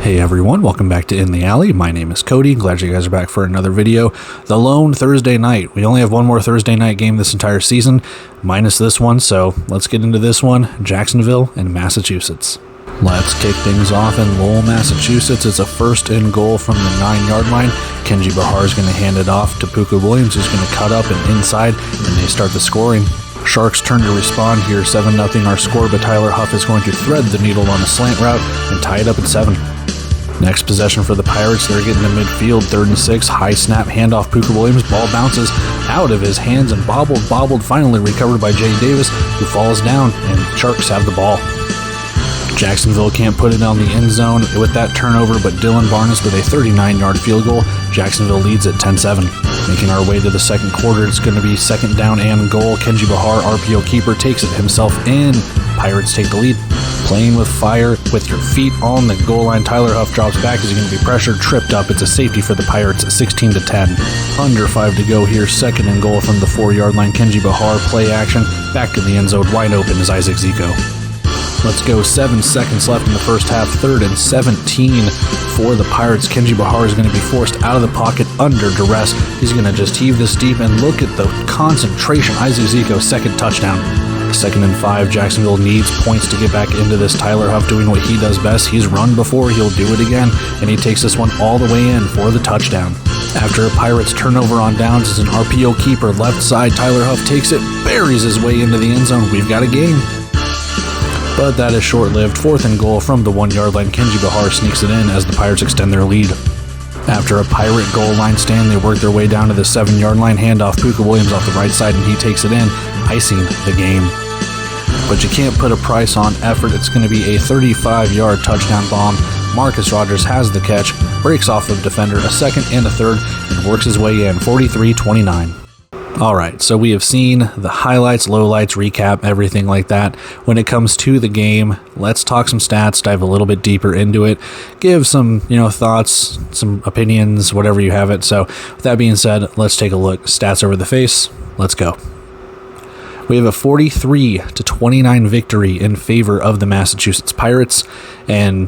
Hey everyone, welcome back to In the Alley. My name is Cody. Glad you guys are back for another video. The lone Thursday night. We only have one more Thursday night game this entire season, minus this one, so let's get into this one. Jacksonville and Massachusetts. Let's kick things off in Lowell, Massachusetts. It's a first and goal from the 9-yard line. Kenji Bahar is going to hand it off to Puka Williams, who's going to cut up and inside, and they start the scoring. Sharks turn to respond here, 7-0 our score, but Tyler Huff is going to thread the needle on a slant route and tie it up at 7. Next possession for the Pirates, they're getting to midfield, 3rd and 6, high snap, handoff, Puka Williams, ball bounces out of his hands and bobbled, finally recovered by Jay Davis, who falls down, and Sharks have the ball. Jacksonville can't put it on the end zone with that turnover, but Dylan Barnes with a 39-yard field goal. Jacksonville leads at 10-7. Making our way to the second quarter, it's going to be second down and goal. Kenji Bahar, RPO keeper, takes it himself in. Pirates take the lead. Playing with fire, with your feet on the goal line, Tyler Huff drops back. Is he going to be pressured? Tripped up. It's a safety for the Pirates, 16-10. Under 5 to go here. Second and goal from the 4-yard line. Kenji Bahar, play action. Back in the end zone, wide open is Isaac Zico. Let's go, 7 seconds left in the first half, 3rd and 17 for the Pirates. Kenji Bahar is going to be forced out of the pocket under duress. He's going to just heave this deep, and look at the concentration. Isaac Zico, second touchdown. 2nd and 5, Jacksonville needs points to get back into this. Tyler Huff doing what he does best. He's run before, he'll do it again, and he takes this one all the way in for the touchdown. After a Pirates turnover on downs, as an RPO keeper left side, Tyler Huff takes it, buries his way into the end zone. We've got a game. But that is short-lived. 4th and goal from the 1-yard line. Kenji Bahar sneaks it in as the Pirates extend their lead. After a Pirate goal line stand, they work their way down to the 7-yard line. Handoff, Puka Williams off the right side, and he takes it in, icing the game. But you can't put a price on effort. It's going to be a 35-yard touchdown bomb. Marcus Rogers has the catch, breaks off of defender, a second and a third, and works his way in, 43-29. Alright, so we have seen the highlights, lowlights, recap, everything like that. When it comes to the game, let's talk some stats, dive a little bit deeper into it, give some, thoughts, some opinions, whatever you have it. So with that being said, let's take a look. Stats over the face. Let's go. We have a 43-29 victory in favor of the Massachusetts Pirates, and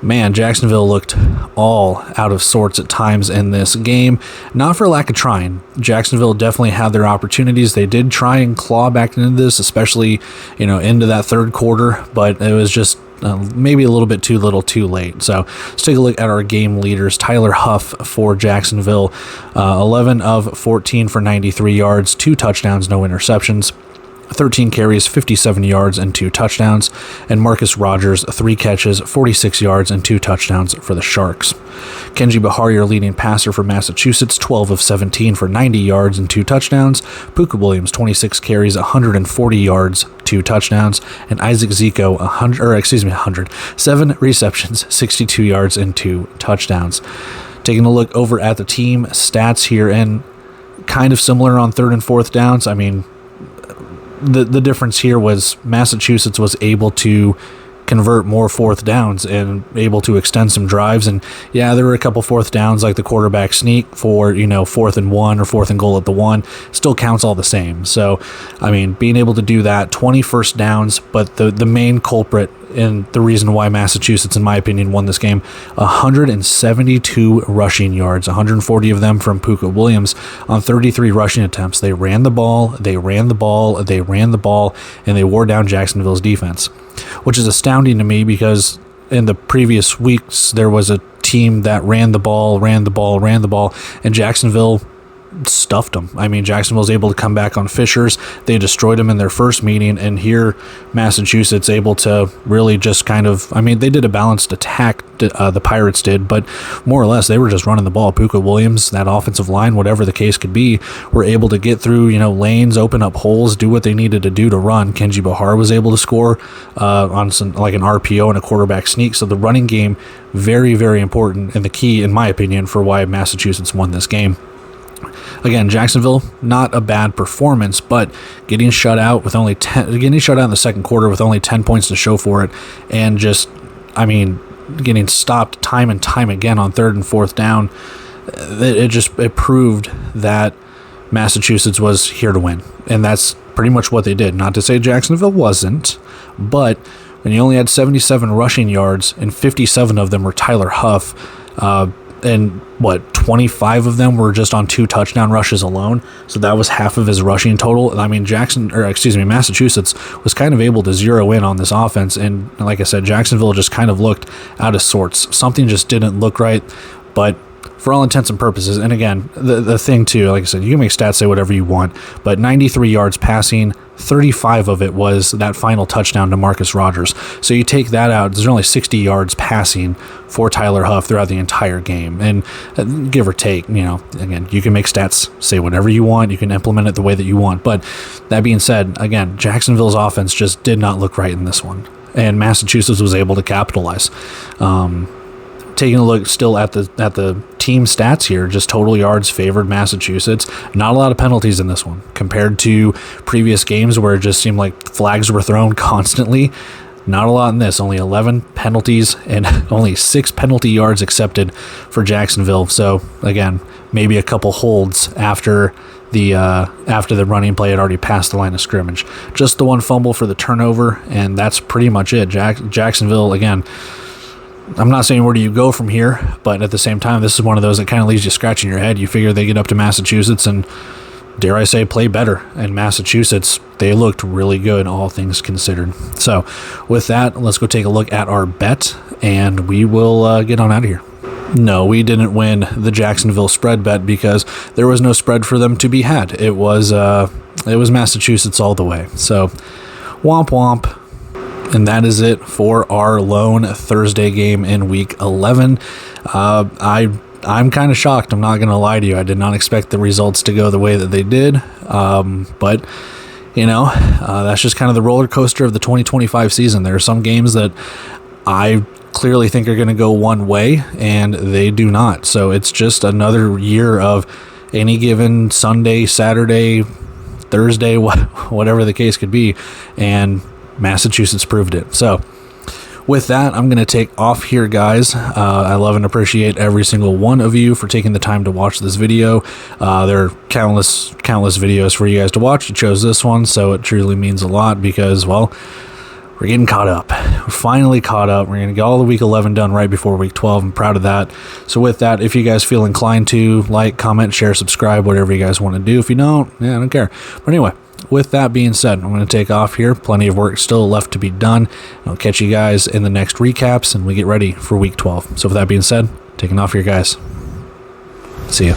man, Jacksonville looked all out of sorts at times in this game. Not for lack of trying. Jacksonville definitely had their opportunities. They did try and claw back into this, especially, into that third quarter, but it was just maybe a little bit too little too late. So let's take a look at our game leaders. Tyler Huff for Jacksonville, 11 of 14 for 93 yards, 2 touchdowns, no interceptions. 13 carries, 57 yards, and 2 touchdowns. And Marcus Rogers, 3 catches, 46 yards, and 2 touchdowns for the Sharks. Kenji Bahar, your leading passer for Massachusetts, 12 of 17 for 90 yards and 2 touchdowns. Puka Williams, 26 carries, 140 yards, 2 touchdowns. And Isaac Zico, 7 receptions, 62 yards, and 2 touchdowns. Taking a look over at the team stats here, and kind of similar on 3rd and 4th downs. I mean, the difference here was Massachusetts was able to convert more 4th downs and able to extend some drives. And yeah, there were a couple 4th downs, like the quarterback sneak for 4th and 1 or 4th and goal at the 1, still counts all the same. So I mean, being able to do that, 20 first downs, but the main culprit and the reason why Massachusetts, in my opinion, won this game, 172 rushing yards, 140 of them from Puka Williams on 33 rushing attempts. They ran the ball, and they wore down Jacksonville's defense, which is astounding to me because in the previous weeks, there was a team that ran the ball, and Jacksonville stuffed them. I mean, Jacksonville was able to come back on Fishers. They destroyed them in their first meeting, and here Massachusetts able to really just they did a balanced attack, the Pirates did, but more or less they were just running the ball. Puka Williams, that offensive line, whatever the case could be, were able to get through, lanes, open up holes, do what they needed to do to run. Kenji Bahar was able to score on some, like an RPO and a quarterback sneak. So the running game, very, very important, and the key, in my opinion, for why Massachusetts won this game. Again, Jacksonville, not a bad performance, but getting shut out in the second quarter with only 10 points to show for it, and getting stopped time and time again on 3rd and 4th down, it proved that Massachusetts was here to win, and that's pretty much what they did. Not to say Jacksonville wasn't, but and he only had 77 rushing yards, and 57 of them were Tyler Huff. And 25 of them were just on 2 touchdown rushes alone. So that was half of his rushing total. I mean, Massachusetts was kind of able to zero in on this offense. And like I said, Jacksonville just kind of looked out of sorts. Something just didn't look right. But for all intents and purposes, and again, the thing too, like I said, you can make stats say whatever you want, but 93 yards passing, 35 of it was that final touchdown to Marcus Rogers. So you take that out, there's only 60 yards passing for Tyler Huff throughout the entire game. And give or take, again, you can make stats say whatever you want, you can implement it the way that you want. But that being said, again, Jacksonville's offense just did not look right in this one. And Massachusetts was able to capitalize. Taking a look still at the team stats here, just total yards favored Massachusetts. Not a lot of penalties in this one compared to previous games where it just seemed like flags were thrown constantly. Not a lot in this. Only 11 penalties and only 6 penalty yards accepted for Jacksonville. So again, maybe a couple holds after the running play had already passed the line of scrimmage. Just the one fumble for the turnover, and that's pretty much it. Jacksonville, again, I'm not saying where do you go from here, but at the same time, this is one of those that kind of leaves you scratching your head. You figure they get up to Massachusetts and, dare I say, play better. And Massachusetts, they looked really good, all things considered. So with that, let's go take a look at our bet, and we will get on out of here. No, we didn't win the Jacksonville spread bet because there was no spread for them to be had. It was Massachusetts all the way. So womp womp. And that is it for our lone Thursday game in Week 11. I'm kind of shocked. I'm not going to lie to you. I did not expect the results to go the way that they did. But, that's just kind of the roller coaster of the 2025 season. There are some games that I clearly think are going to go one way, and they do not. So it's just another year of any given Sunday, Saturday, Thursday, whatever the case could be. And Massachusetts proved it. So with that, I'm going to take off here, guys. I love and appreciate every single one of you for taking the time to watch this video. There are countless videos for you guys to watch. You chose this one, so it truly means a lot because, well, we're getting caught up. We're finally caught up. We're going to get all the Week 11 done right before Week 12. I'm proud of that. So with that, if you guys feel inclined to like, comment, share, subscribe, whatever you guys want to do. If you don't, I don't care. But anyway, with that being said, I'm going to take off here. Plenty of work still left to be done. I'll catch you guys in the next recaps, and we get ready for Week 12. So with that being said, taking off here, guys. See ya.